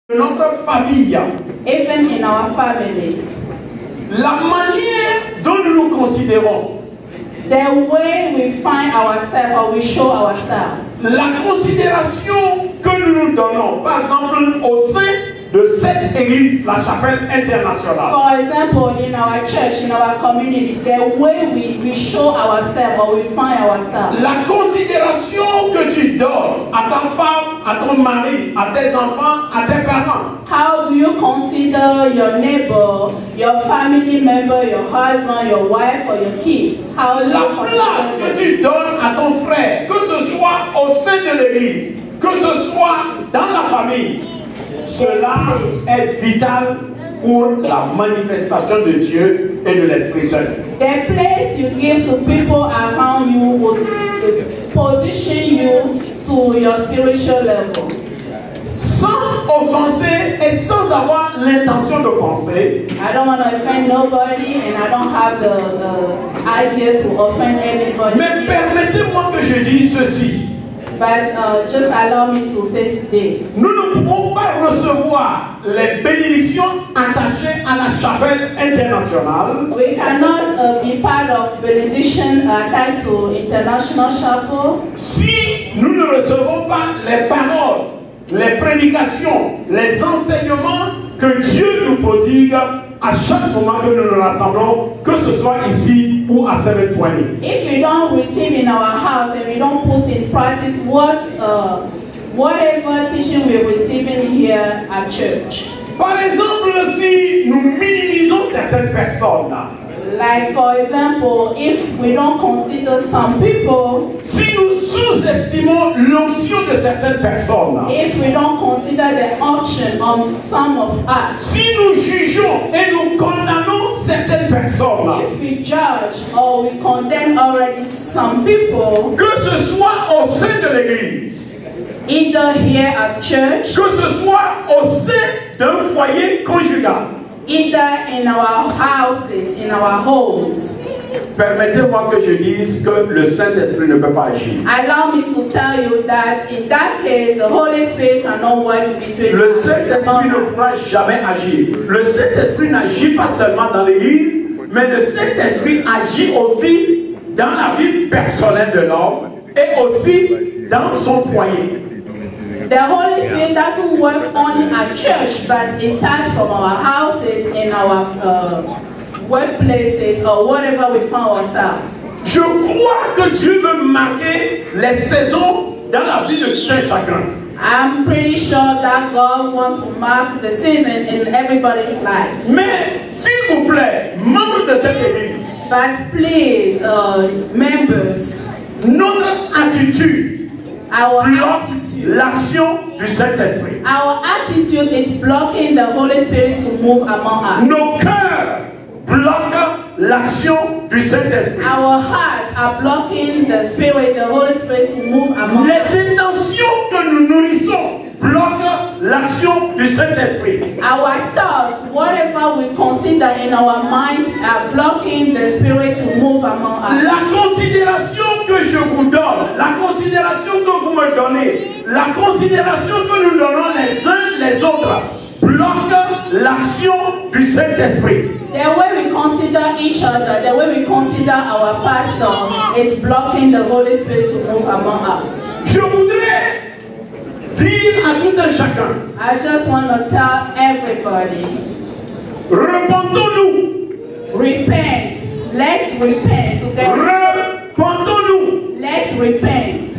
de notre famille, even in our families, la manière dont nous nous considérons, the way we find ourselves or we show ourselves, la considération que nous nous donnons, par exemple, au sein de cette église, la Chapelle Internationale. for example, in our church, in our community, the way we show ourselves or we find ourselves, La considération que tu donnes à ta femme, à ton mari, à tes enfants, à tes parents. how do you consider your neighbor, your family member, your husband, your wife, or your kids? How do La you place que consider them? tu donnes à ton frère, que ce soit au sein de l'église, que ce soit dans la famille, cela est vital pour la manifestation de Dieu et de l'Esprit Saint. The place you give to people around you will position you to your spiritual level. Sans offenser et sans avoir l'intention d'offenser, I don't want to offend nobody, and I don't have the idea to offend anybody. mais permettez-moi que je dise ceci. But just allow me to say this. Nous ne pouvons pas recevoir les bénédictions attachées à la Chapelle Internationale We cannot be part of benediction attached to International Chapel si nous ne recevons pas les paroles, les prédications, les enseignements que Dieu nous prodigue à chaque moment que nous nous rassemblons, que ce soit ici ou à 720. If we don't receive in our house and we don't put in practice whatever teaching we're receiving here at church. Par exemple, si nous minimisons certaines personnes, Like for example, if we don't consider some people, si nous sous-estimons l'onction de certaines personnes, if we don't consider the unction on some of us, si nous jugeons et nous condamnons certaines personnes, if we judge or we condemn already some people, que ce soit au sein de l'église, either here at church, que ce soit au sein d'un foyer conjugal, either in our houses, in our homes, permettez-moi que je dise que le Saint-Esprit ne peut pas agir. allow me to tell you that in that case, the Holy Spirit cannot work between Le us. Saint-Esprit ne pourra jamais agir. Le Saint-Esprit n'agit pas seulement dans l'église, mais le Saint-Esprit agit aussi dans la vie personnelle de l'homme et aussi dans son foyer. The Holy Spirit doesn't work only at church, but it starts from our houses, in our workplaces, or whatever we find ourselves. Je crois que Dieu veut marquer les saisons dans la vie de tout un chacun. I'm pretty sure that God wants to mark the season in everybody's life. Mais s'il vous plaît, membres de cette église, But please, members, notre attitude our bloque attitude, l'action du Saint-Esprit. our attitude is blocking the Holy Spirit to move among us. Nos cœurs bloquent l'action du Saint-Esprit. Our hearts are blocking the Spirit, the Holy Spirit to move among us. Les intentions que nous nourrissons bloquent l'action du Saint-Esprit. Our thoughts, whatever we consider in our mind, are blocking the Spirit to move among us. La considération que je vous donne, la considération que vous me donnez, la considération que nous donnons les uns les autres, bloque l'action du Saint-Esprit. The way we consider each other, the way we consider our pastor, is blocking the Holy Spirit to move among us. Je voudrais dire à tout un chacun, I just want to tell everybody, repentons-nous, repent. Let's repent together. repentons-nous. Let's repent.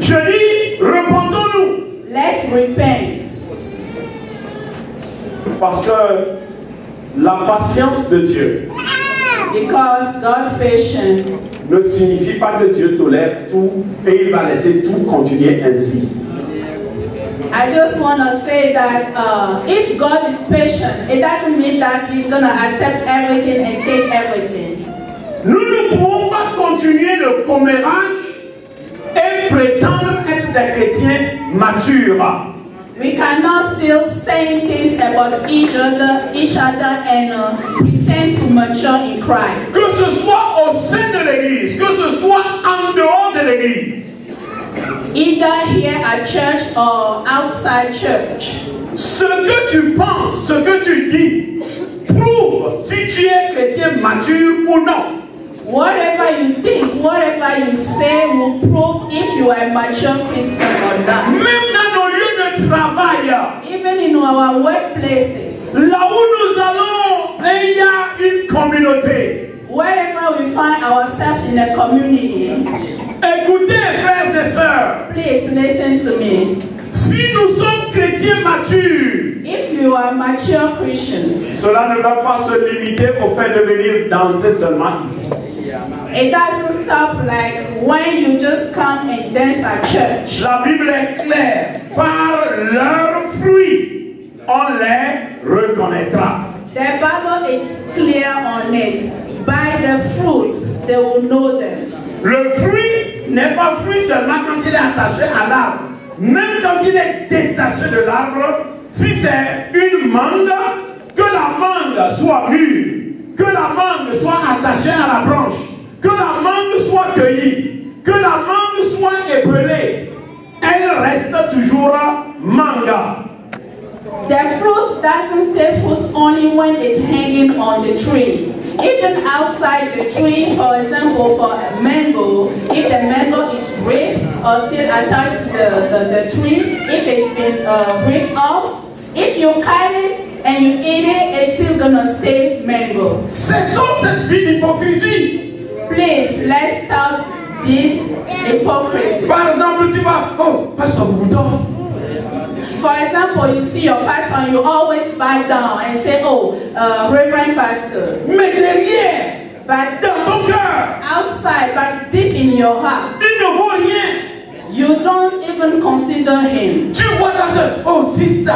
Je dis, repentons-nous. Let's repent. Parce que la patience de Dieu Because God's patience ne signifie pas que Dieu tolère tout et il va laisser tout continuer ainsi. I just want to say that if God is patient, it doesn't mean that He's going to accept everything and take everything. Nous ne pouvons pas continuer le commérage et prétendre être des chrétiens matures. We cannot still say things about each other and pretend to mature in Christ. Que ce soit au sein de l'église, que ce soit en dehors de l'église. Either here here at church or outside church. Ce que tu penses, ce que tu dis, prouve si tu es chrétien mature ou non. Whatever you think, whatever you say will prove if you are a mature Christian or not. Même dans nos lieux de travail, Even in our workplaces, là où nous allons, il y a une communauté. wherever we find ourselves in a community, Écoutez, frères et sœurs, please listen to me. si nous sommes chrétiens matures, If you are mature Christians, cela ne va pas se limiter au fait de venir danser seulement ici. it doesn't stop like when you just come and dance at church. La Bible est claire. Par leurs fruits, on les reconnaîtra. The Bible is clear on it. By the fruits, they will know them. Le fruit n'est pas fruit seulement quand il est attaché à l'arbre. Même quand il est détaché de l'arbre, si c'est une mangue, que la mangue soit mûre, que la mangue soit attachée à la branche, que la mangue soit cueillie, que la mangue soit épelée, elle reste toujours manga. The fruit doesn't stay fruit only when it's hanging on the tree. Even outside the tree, for example, for a mango, if the mango is ripped or still attached to the tree, if it's been ripped off, if you cut it and you eat it, it's still gonna stay mango. Cessons cette vie d'hypocrisie. Please, let's stop this hypocrisy. Par exemple, tu vas, oh, pasteur Bouddha. For example, you see your pastor and you always bow down and say, oh, Reverend Pastor. Mais derrière, But dans ton cœur, outside, but deep in your heart, il ne vaut rien. you don't even consider him. Tu vois ta soeur, oh, sister.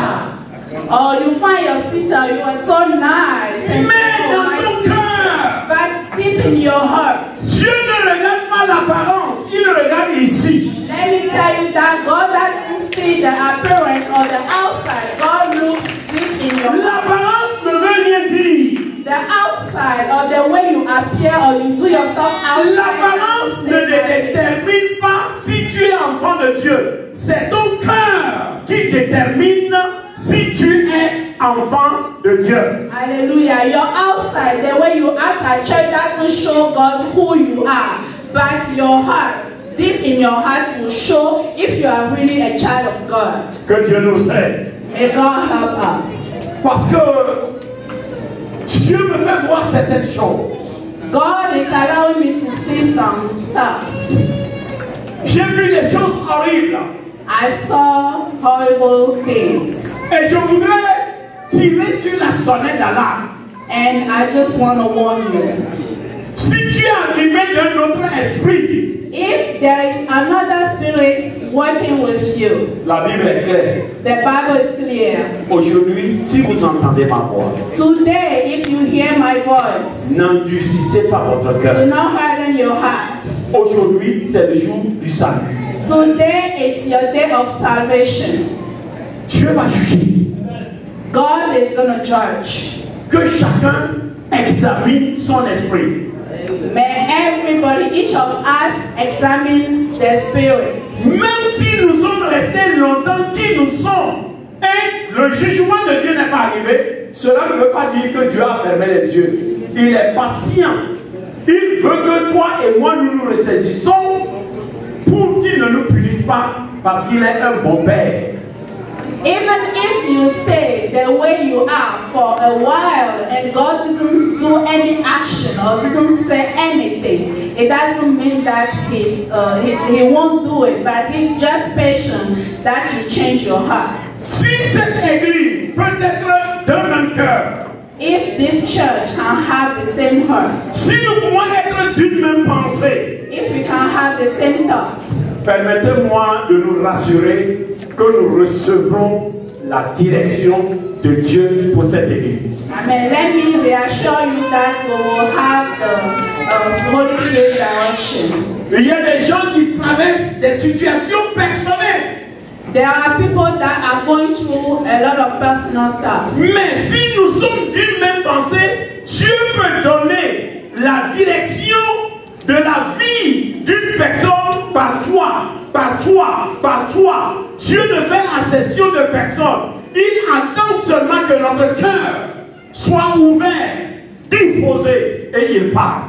Or you find your sister, you are so nice. And Mais say, oh, dans my ton sister. cœur, But deep in your heart, Dieu ne regarde pas l'apparence, il regarde ici. let me tell you that God doesn't see the appearance or the outside. God looks deep in your heart. L'apparence ne veut rien dire. The outside or the way you appear or you do yourself outside. L'apparence ne détermine pas si tu es enfant de Dieu. C'est ton cœur qui détermine si tu es enfant de Dieu. Hallelujah. Your outside, the way you act at church doesn't show God who you are. But your heart, deep in your heart will show if you are really a child of God. Que Dieu nous aide. May God help us. Parce que Dieu me fait voir certaines choses. God is allowing me to see some stuff. J'ai vu des choses horribles. I saw horrible things. Et je voudrais tirer sur la sonnette d'alarme. And I just want to warn you. Si tu es animé d'un autre esprit, If there is another spirit working with you, la Bible est claire. the Bible is clear. Aujourd'hui, si vous entendez ma voix, Today, if you hear my voice, n'endurcissez pas votre do cœur. not harden your heart. Aujourd'hui, c'est le jour du salut. Today, it's your day of salvation. Dieu va juger. God is going to judge. Que chacun examine son esprit. May everybody, each of us, examine the spirit. Même si nous sommes restés longtemps qui nous sommes et le jugement de Dieu n'est pas arrivé, cela ne veut pas dire que Dieu a fermé les yeux. Il est patient. Il veut que toi et moi nous nous ressaisissons pour qu'il ne nous punisse pas parce qu'il est un bon Père. Even if you stay the way you are for a while and God didn't do any action or didn't say anything, it doesn't mean that he won't do it, but he's just patient that you change your heart. Si cette église peut être d'un même cœur, If this church can have the same heart, si nous pouvons être d'une même pensée, if we can have the same thought, permettez-moi de nous rassurer que nous recevrons la direction de Dieu pour cette église. Amen. Let me reassure you that we will have the Holy Spirit direction. Il y a des gens qui traversent des situations personnelles. There are people that are going through a lot of personal stuff. Mais si nous sommes d'une même pensée, Dieu peut donner la direction de la vie d'une personne par toi par toi. Dieu ne fait accession de personne. Il attend seulement que notre cœur soit ouvert, disposé, et il parle.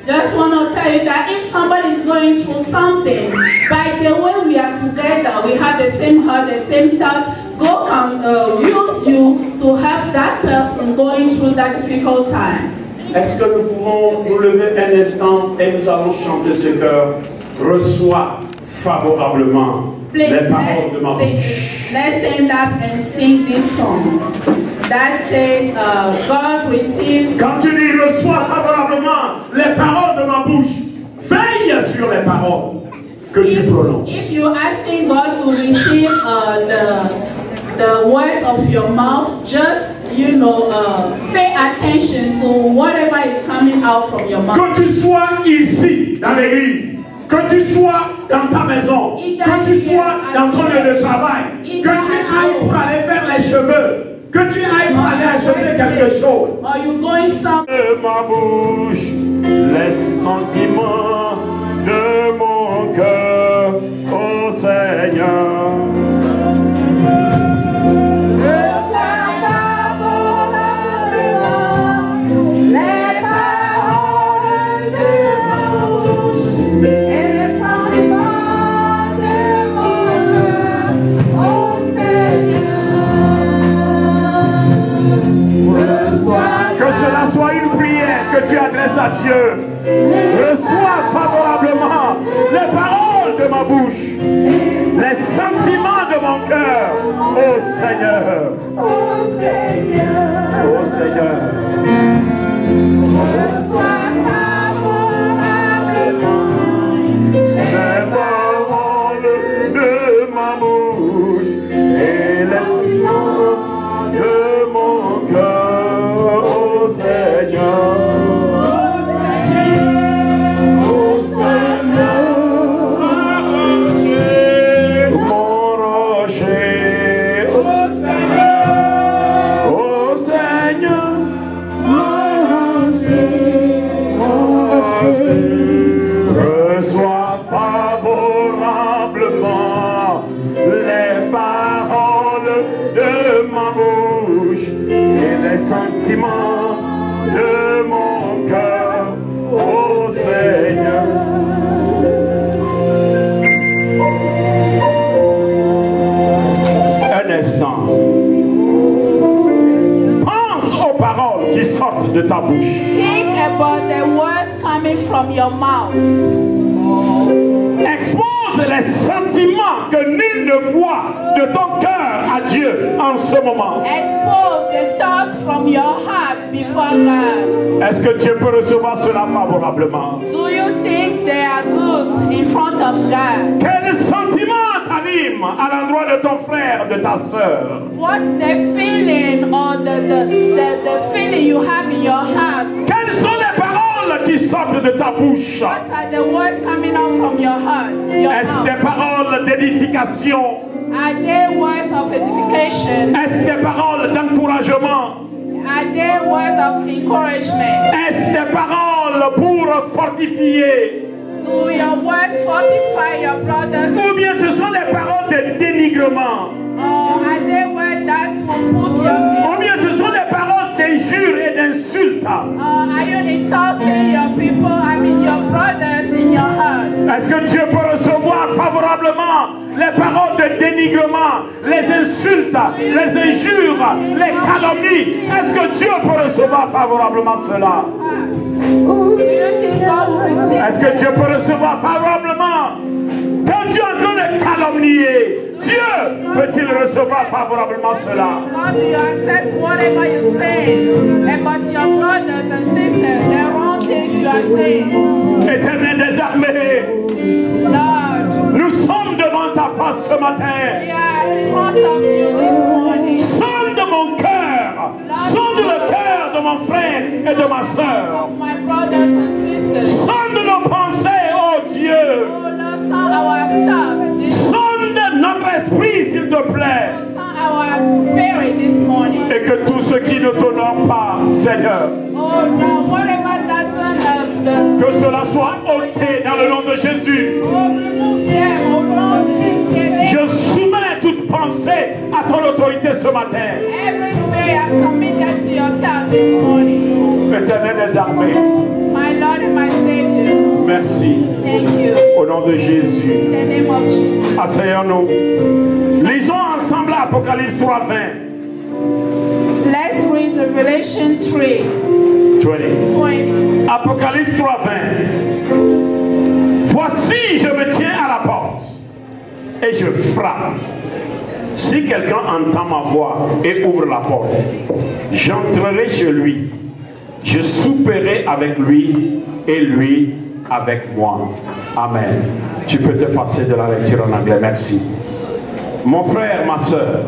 Just want to tell you that if somebody is going through something, by the way we are together, we have the same heart, the same thoughts, God can use you to help that person going through that difficult time. Est-ce que nous pouvons nous lever un instant et nous allons chanter ce chœur? Reçois favorablement les paroles de ma bouche. Let's stand up and sing this song. That says, God receive. Quand tu dis reçois favorablement les paroles de ma bouche, veille sur les paroles que tu prononces. If you're asking God to receive the words of your mouth, just pay attention to whatever is coming out from your mouth. Que tu sois ici dans l'église, que tu sois dans ta maison, que tu sois dans ton lieu de travail, que tu ailles pour aller faire les cheveux, que tu ailles pour aller acheter quelque chose. Or you going somewhere. De ma bouche, les sentiments de mon cœur, ô Seigneur. Que tu adresses à Dieu. Reçois favorablement les paroles de ma bouche, les sentiments de mon cœur, ô Seigneur. Ô Seigneur. Ô Seigneur. Reçois favorablement les paroles de ma bouche et les sentiments de mon cœur, ô Seigneur. Reçois favorablement les paroles de ma bouche et les sentiments de mon cœur, ô Seigneur. Un instant. Pense aux paroles qui sortent de ta bouche. Think about the words coming from your mouth. Expose les sentiments que nul ne voit de ton cœur à Dieu en ce moment. Expose the thoughts from your heart before God. Est-ce que Dieu peut recevoir cela favorablement? Do you think they are good in front of God? Quel sentiment t'anime à l'endroit de ton frère, de ta sœur? What's the feeling or the feeling you have in your heart? Quelles sont les paroles qui sortent de ta bouche? What are the words coming out from your heart? Est-ce des paroles d'édification? Are they words of edification? Est-ce des paroles d'encouragement? Are they words of encouragement? Est-ce des paroles pour fortifier? Do your words fortify your brothers? Ou bien ce sont des paroles de dénigrement? Or are they words that will put your Ou bien ce sont des paroles d'injures et d'insultes? are you insulting your people, your brothers in your heart? Est-ce que Dieu peut recevoir favorablement les paroles de dénigrement, les insultes, les injures, les calomnies? Est-ce que Dieu peut recevoir favorablement cela? Do you think God will receive? Est-ce que Dieu peut recevoir favorablement? Quand Dieu est en train de calomnier, Dieu peut-il recevoir favorablement cela? God, do you accept whatever you say about your brothers and sisters, the wrong things you are saying? Éternel des armées, Lord, nous sommes devant ta face ce matin. we are in front of you this morning. Sonde mon cœur, sonde le cœur de mon frère et de ma sœur. Of my brothers and sisters. Sonde nos pensées, oh Dieu. Oh Lord, sound our thoughts this Sonde notre esprit, s'il te plaît. sound our spirit this morning. Et que tout ce qui ne t'honore pas, Seigneur, Oh Lord, whatever doesn't que cela soit ôté dans le nom de Jésus. oh, remove them, oh ce matin. Every spirit I submitted to your task this morning. Éternel des armées, My Lord and my Savior. merci. Thank you. Au nom de Jésus. In the name of Jesus. Asseyons-nous. Lisons ensemble Apocalypse 3:20. Let's read Revelation 3, 20. 20. Apocalypse 3:20. Voici, je me tiens à la porte et je frappe. Si quelqu'un entend ma voix et ouvre la porte, j'entrerai chez lui. Je souperai avec lui et lui avec moi. Amen. Tu peux te passer de la lecture en anglais. Merci. Mon frère, ma soeur,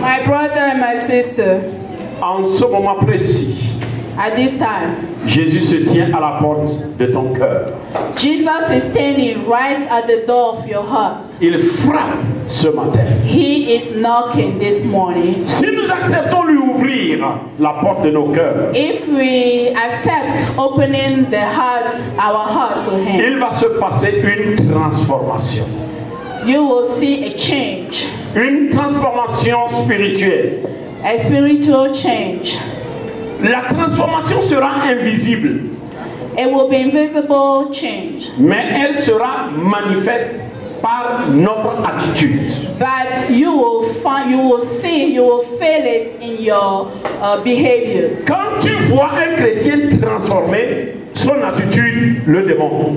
My brother and my sister, en ce moment précis, at this time, Jésus se tient à la porte de ton cœur. Jesus is standing right at the door of your heart. Il frappe ce matin. He is knocking this morning. Si nous acceptons lui ouvrir la porte de nos cœurs, If we accept opening our heart to Him, il va se passer une transformation. you will see a change, Une transformation spirituelle. a spiritual change. La transformation sera invisible, It will be invisible change, mais elle sera manifeste par notre attitude. but you will feel it in your behaviors. Quand tu vois un chrétien transformé, son attitude le démontre.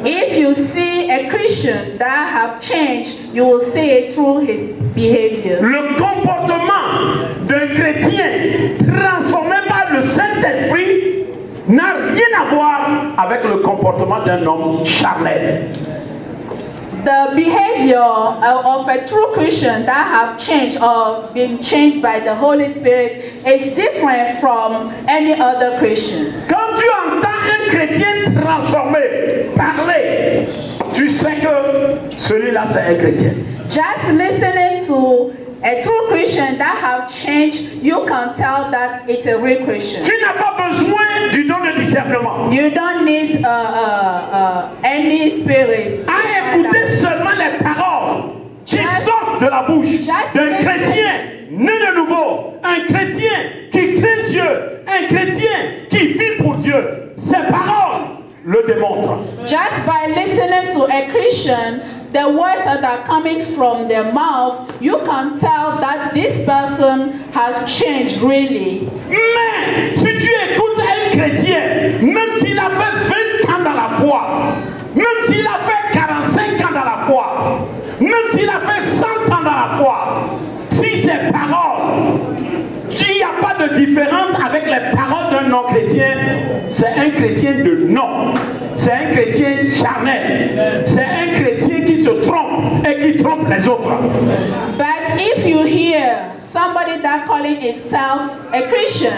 If you see a Christian that have changed, you will see it through his behavior. Le comportement d'un chrétien transformé par le Saint-Esprit n'a rien à voir avec le comportement d'un homme charnel. The behavior of a true Christian that have changed or been changed by the Holy Spirit is different from any other Christian. Quand tu entends un chrétien transformé parler, tu sais que celui-là c'est un chrétien. Just listening to a true Christian that have changed, you can tell that it's a real Christian. Tu n'as pas besoin du don de discernement. You don't need any spirit. À écouter seulement les paroles qui sortent de la bouche d'un chrétien né de nouveau, un chrétien qui craint Dieu, un chrétien qui vit pour Dieu. Ces paroles le démontrent. Just by listening to a Christian, the words that are coming from their mouth, you can tell that this person has changed really. Mais si tu écoutes un chrétien, même s'il a fait 20 ans dans la foi, même s'il a fait 45 ans dans la foi, même s'il a fait 100 ans dans la foi, si ces paroles, qu'il n'y a pas de différence avec les paroles d'un non-chrétien, c'est un chrétien de non. C'est un chrétien charnel. C'est un chrétien qui se trompe et qui trompe les autres. But if you hear somebody that calling himself a Christian,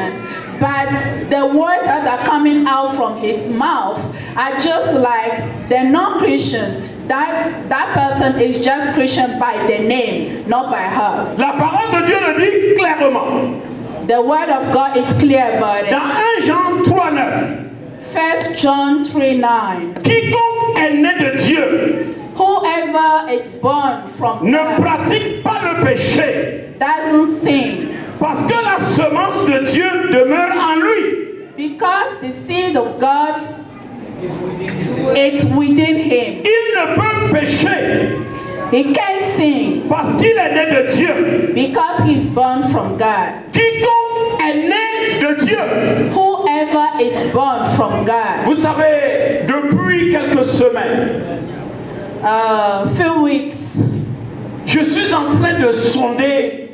but the words that are coming out from his mouth are just like the non-Christians, that person is just Christian by the name, not by her. La parole de Dieu le dit clairement. The word of God is clear about it. Dans 1 Jean 3:9. 1 John 3:9. Quiconque est né de Dieu Whoever is born from ne God pratique pas le péché, doesn't sin, parce que la semence de Dieu demeure en lui. because the seed of God is within him. Il ne peut pécher He can't sin parce qu'il est né de Dieu. because he's born from God. Quiconque est né de Dieu. Whoever is born from God. Vous savez, depuis quelques semaines, Few weeks, je suis en train de sonder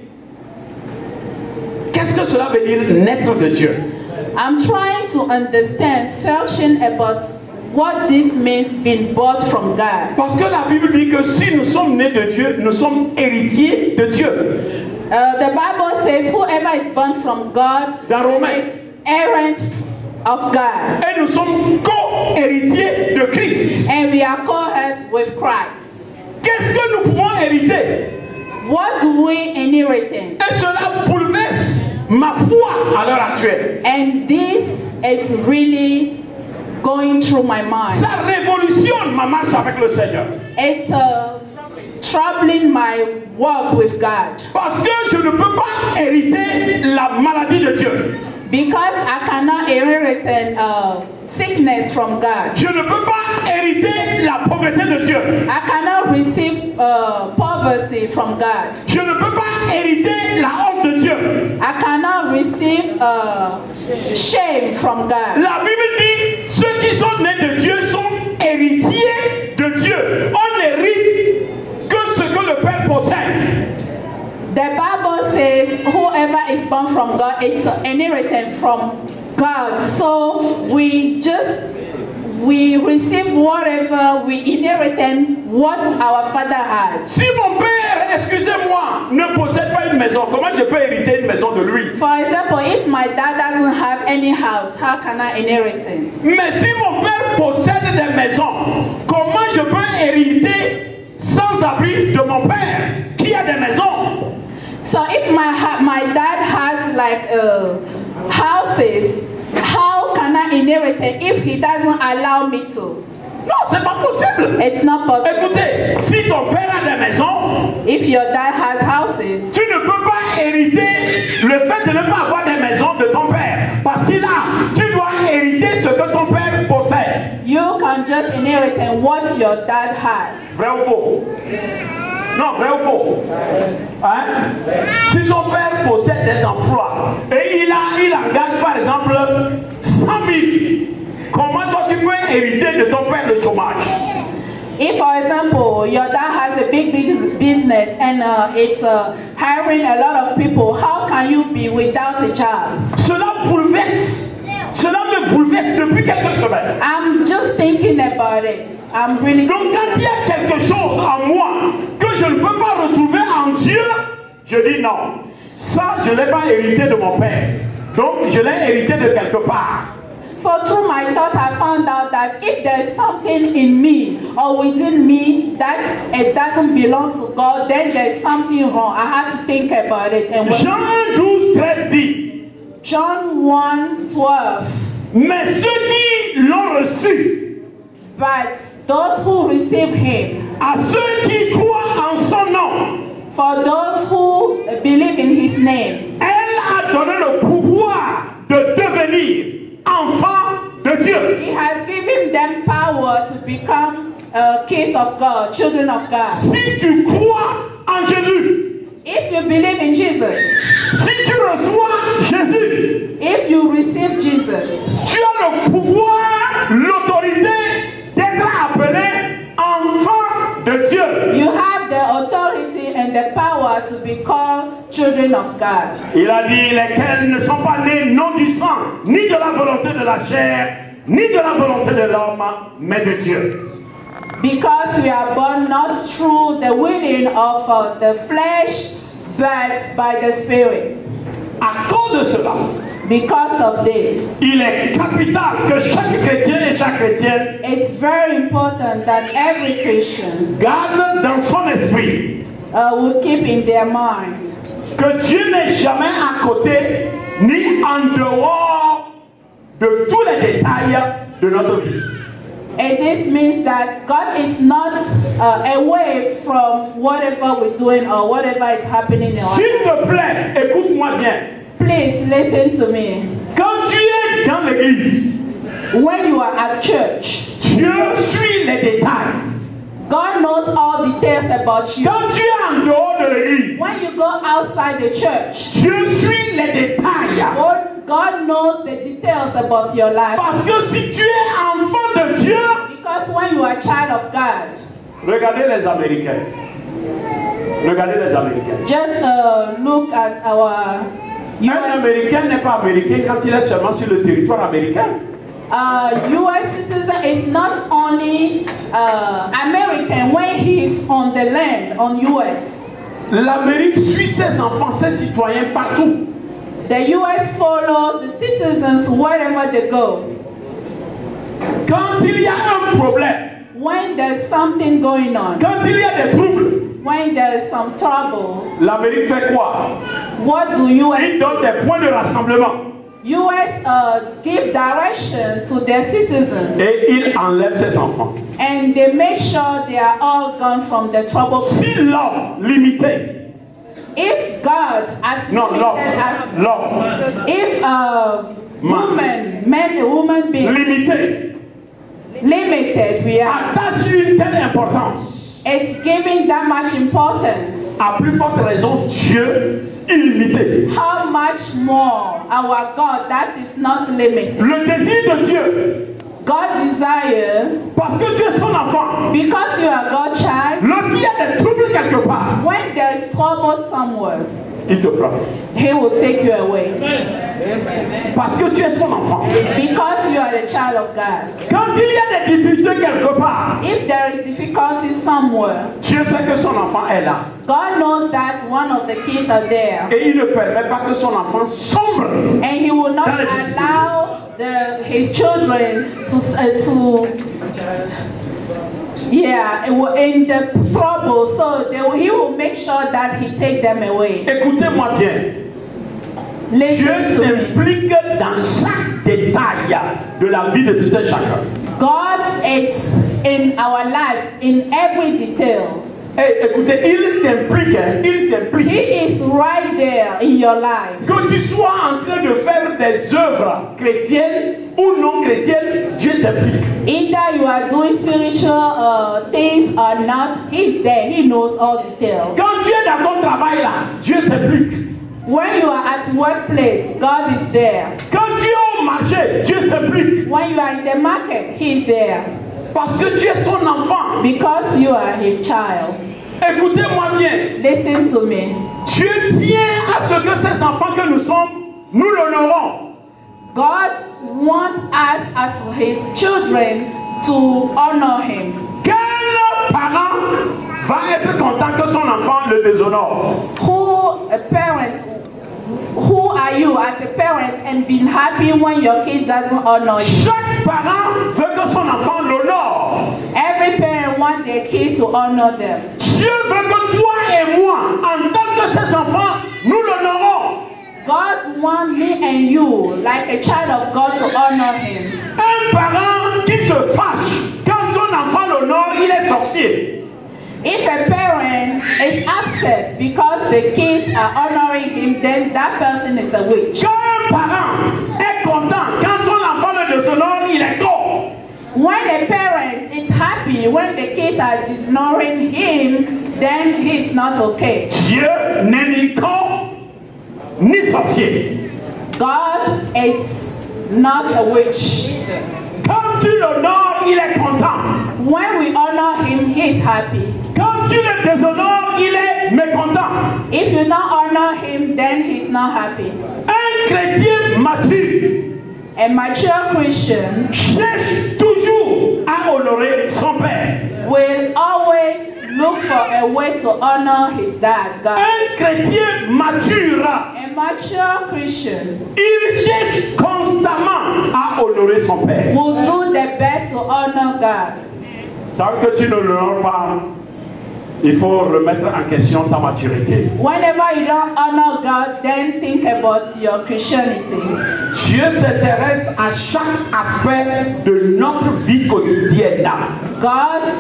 qu'est-ce que cela veut dire naître de Dieu. I'm trying to understand, searching about what this means being born from God. Parce que la Bible dit que si nous sommes nés de Dieu, nous sommes héritiers de Dieu. The Bible says whoever is born from God Dans Romains. is heir of God. Et nous sommes co-héritiers de Christ. And we are co-heirs with Christ. Qu'est-ce que nous pouvons hériter? What do we inherit? Et cela bouleverse ma foi à l'heure actuelle. And this is really going through my mind. Ça révolutionne ma marche avec le Seigneur. It's troubling my walk with God. Parce que je ne peux pas hériter la maladie de Dieu. Because I cannot inherit sickness from God. Je ne peux pas hériter la pauvreté de Dieu. I cannot receive poverty from God. Je ne peux pas hériter la honte de Dieu. I cannot receive shame from God. La Bible dit, ceux qui sont nés de Dieu sont héritiers de Dieu. On n'hérite que ce que le Père possède. The Bible says whoever is born from God is inherited from God. So we receive whatever we inherit what our Father has. Si mon père, excusez-moi, ne possède pas une maison, comment je peux hériter une maison de lui? For example, if my dad doesn't have any house, how can I inherit it? Mais si mon père possède des maisons, comment je peux hériter sans abri de mon père qui a des maisons? So if my dad has like houses, how can I inherit it if he doesn't allow me to? Non, c'est pas possible. It's not possible. Écoutez, si ton père a des maisons, if your dad has houses, tu ne peux pas hériter le fait de ne pas avoir des maisons de ton père. Parce qu'il a, tu dois hériter ce que ton père possède. You can just inherit what your dad has. Vrai ou faux? Non, vrai ou faux? Hein? Si ton père possède des emplois et il engage par exemple 100 000, comment toi tu peux hériter de ton père le chômage? If, for example, your dad has a big business and it's hiring a lot of people, how can you be without a job? Cela me bouleverse depuis quelques semaines. I'm just thinking about it. I'm really. Donc quand il y a quelque chose en moi que je ne peux pas retrouver en Dieu, je dis non. Ça, je ne l'ai pas hérité de mon père. Donc je l'ai hérité de quelque part. So through my thought, I found out that if there's something in me or within me that it doesn't belong to God, then there's something wrong. I have to think about it. And Jean 12:13 dit. John 1:12. Mais ceux qui l'ont reçu, but those who receive him, à ceux qui croient en son nom, for those who believe in his name, elle a donné le pouvoir de devenir enfants de Dieu. He has given them power to become kids of God, children of God. Si tu crois en Jésus, if you believe in Jesus, si tu reçois Jésus, if you receive Jesus, tu as le pouvoir, l'autorité d'être appelé enfant de Dieu. You have the authority and the power to be called children of God. Il a dit, lesquels ne sont pas nés non du sang, ni de la volonté de la chair, ni de la volonté de l'homme, mais de Dieu. Because we are born not through the willing of the flesh, but by the Spirit. À cause de cela, because of this, il est capital que chaque chrétien et chaque chrétienne it's very important that every Christian garde dans son esprit will keep in their mind que Dieu n'est jamais à côté ni en dehors de tous les détails de notre vie. And this means that God is not away from whatever we're doing or whatever is happening in our life. S'il te plaît, écoute-moi bien. Please listen to me. Quand tu es dans l'église, when you are at church, Dieu suit les détails. God knows all details about you. Quand tu es en dehors de l'église, when you go outside the church, Dieu suit les détails. God knows the details about your life. Parce que si tu es enfant de Dieu, because when you are a child of God, regardez les Américains. Regardez les Américains. Just look at our Un Américain n'est pas américain quand il est seulement sur le territoire américain. U.S. citizen is not only American when he is on the land, on U.S. L'Amérique suit ses enfants, ses citoyens partout. The U.S. follows the citizens wherever they go. Quand il y a un problème, when there's something going on, quand il y a des troubles, when there's some troubles, l'Amérique fait quoi? What do U.S. Il donne des points de rassemblement. US give direction to their citizens. Et il enlève ses enfants. And they make sure they are all gone from the trouble. Si l'homme limité, If God has non, limited us, l'homme if woman being limité limited, we are. attache une telle importance, It's giving that much importance. à plus forte raison, Dieu illimité. How much more our God that is not limited. Le désir de Dieu, God desire, parce que tu es son enfant, because you are God's child, lorsqu'il y a des troubles quelque part, when there is trouble somewhere, il te prend. He will take you away. Parce que tu es son enfant. Because you are the child of God. Quand il y a des difficultés quelque part, If there is difficulty somewhere, Dieu sait que son enfant est là. God knows that one of the kids are there. Et il ne permet pas que son enfant sombre. And He will not allow His children in the trouble. So He will make sure that He take them away. Écoutez-moi bien. Dieu Listen to me. s'implique dans chaque détail de la vie de tout un chacun. God is in our lives in every detail. Hey, écoutez, il s'implique, il s'implique. He is right there in your life. Que tu sois en train de faire des œuvres chrétiennes ou non chrétiennes, Dieu s'implique. Either you are doing spiritual things or not, He's there. He knows all details. Quand tu es dans ton travail là, Dieu s'implique. When you are at workplace, God is there. Quand tu es au marché, Dieu s'implique. When you are in the market, He is there. Parce que tu es son enfant. Because you are His child. Écoutez-moi bien. Listen to me. Dieu tient à ce que ces enfants que nous sommes, nous l'honorons. God wants us as His children to honor Him. Quel parent va être content que son enfant le déshonore? Who are you as a parent and being happy when your kid doesn't honor you? Chaque parent veut que son enfant l'honore. Every parent wants their kid to honor them. Dieu veut que toi et moi, en tant que ses enfants, nous l'honorons. God wants me and you, like a child of God, to honor Him. Un parent qui se fâche quand son enfant l'honore, il est sorcier. If a parent is upset because the kids are honoring him, then that person is a witch. Quand un parent est content quand son enfant le déshonore, il est con. When a parent is happy when the kids are dishonoring him, then he is not okay. Dieu n'est ni con ni sorcier. God is not a witch. Quand tu l'honores, il est content. When we honor him, he is happy. Quand tu le déshonores, il est mécontent. If you don't honor him, then he's not happy. Un chrétien mature, A mature Christian cherche toujours à honorer son père. will always look for a way to honor his dad, God. Un chrétien mature, A mature Christian il cherche constamment à honorer son père. will do the best to honor God. Tant que tu ne l'honores pas, il faut remettre en question ta maturité. Whenever you don't honor God, then think about your Christianity. Dieu s'intéresse à chaque aspect de notre vie quotidienne. God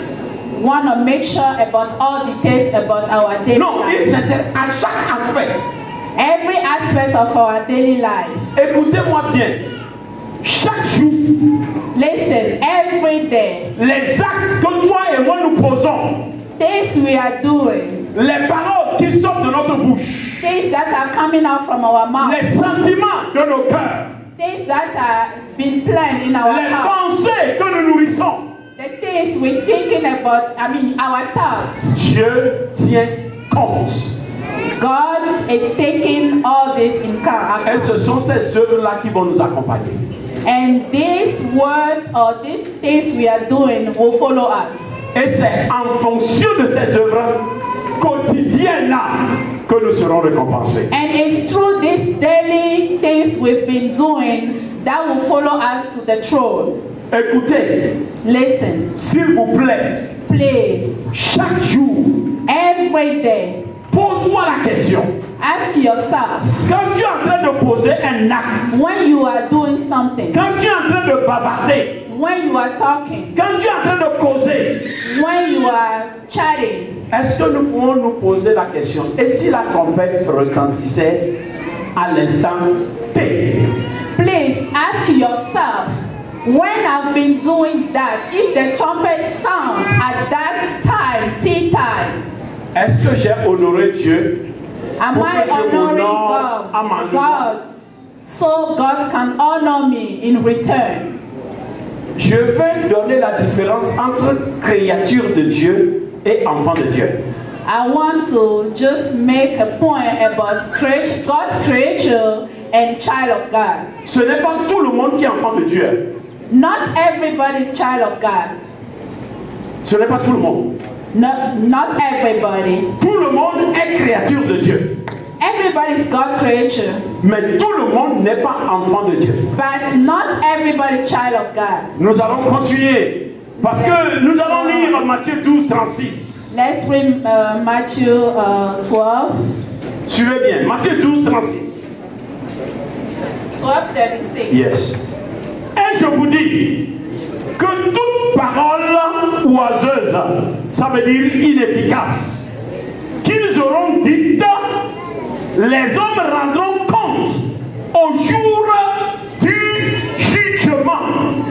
want to make sure about all details about our daily Non, il life. s'intéresse à chaque aspect. Every aspect of our daily life. Écoutez-moi bien. Chaque jour, Listen, every day, les actes que toi et moi nous posons, things we are doing, les paroles qui sortent de notre bouche, things that are coming out from our mouth, les sentiments de nos cœurs, things that are being planned in our les heart, pensées que nous nourrissons, the things we're thinking about, our thoughts. Dieu tient compte. God is taking all this in account. Et ce sont ces œuvres-là qui vont nous accompagner. And these words or these things we are doing will follow us. Et c'est en fonction de ces œuvres quotidiennes-là que nous serons récompensés. And it's through these daily things we've been doing that will follow us to the throne. Écoutez, Listen, s'il vous plaît, please, chaque jour, every day, pose-moi la question. ask yourself, Quand tu es en train de poser un acte, when you are doing something, quand tu es en train de bavarder, when you are talking, quand tu es en train de causer, when you are chatting, est-ce que nous pouvons nous poser la question, et si la trompette retentissait à l'instant T? please ask yourself, when I've been doing that, if the trumpet sounds at that time, tea time, est-ce que j'ai honoré Dieu? am I honoring God so God can honor me in return? Je vais donner la différence entre créature de Dieu et enfant de Dieu. I want to just make a point about God's creature and child of God. Ce n'est pas tout le monde qui est enfant de Dieu. Not everybody's child of God. Ce n'est pas tout le monde. Not everybody. Tout le monde est créature de Dieu. Everybody's God's creature. Mais tout le monde n'est pas enfant de Dieu. But not everybody's child of God. Nous allons continuer. Parce que nous allons lire Matthieu 12, 36. Let's read Matthew 12. Suivez bien. Matthieu 12, 36. 12:36. Yes. Et je vous dis que toute parole oiseuse, ça veut dire inefficace, qu'ils auront dite, les hommes rendront compte au jour du jugement.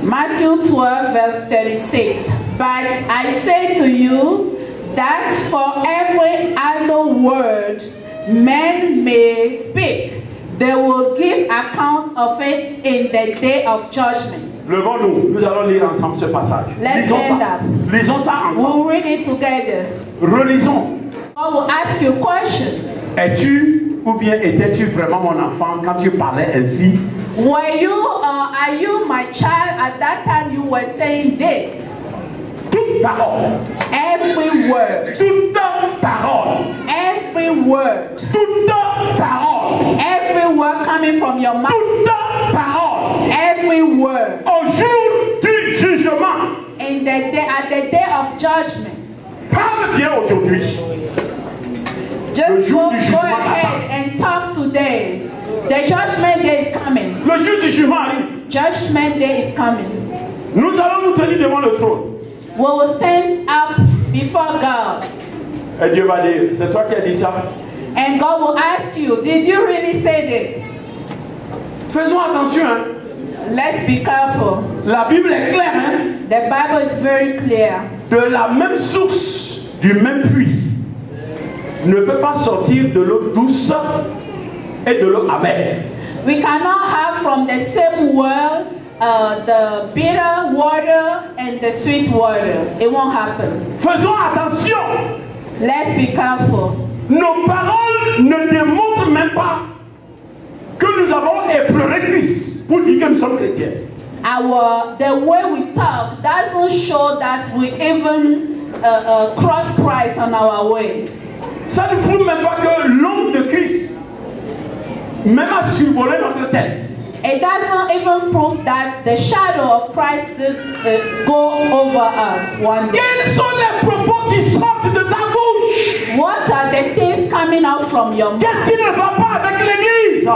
Matthew 12, verse 36. But I say to you that for every idle word men may speak, they will give account of it in the day of judgment. Levons-nous, nous allons lire ensemble ce passage. Let's stand up. Lisons ça ensemble. We'll read it together. Relisons. I will ask you questions. Es-tu ou bien étais-tu vraiment mon enfant quand tu parlais ainsi? Were you are you my child at that time you were saying this? Toute parole. Every word. Toute parole. Every word. Toute parole. Every word coming from your mouth. Toute parole. Every word. Au jour du jugement. In the day, at the day of judgment. Parle bien aujourd'hui. Just go ahead and talk today. The judgment day is coming. Le jour du jugement arrive. Judgment day is coming. Nous allons nous tenir devant le trône. We will stand up before God. Et Dieu va dire, c'est toi qui as dit ça. And God will ask you, did you really say this? Faisons attention. Hein. Let's be careful. La Bible est claire. Hein. The Bible is very clear. De la même source, du même puits, ne peut pas sortir de l'eau douce et de l'eau amère. We cannot have from the same well the bitter water and the sweet water. It won't happen. Faisons attention. Let's be careful. Nos paroles ne démontrent même pas que nous avons effleuré Christ pour dire que nous sommes chrétiens. The way we talk doesn't show that we even cross Christ on our way. Ça ne prouve même pas que l'ombre de Christ même a survolé notre tête. It doesn't even prove that the shadow of Christ did go over us one day. Quels sont les propos qui sortent de ta bouche? What are the things coming out from your mouth? Qu'est-ce qui ne va pas avec l'Église?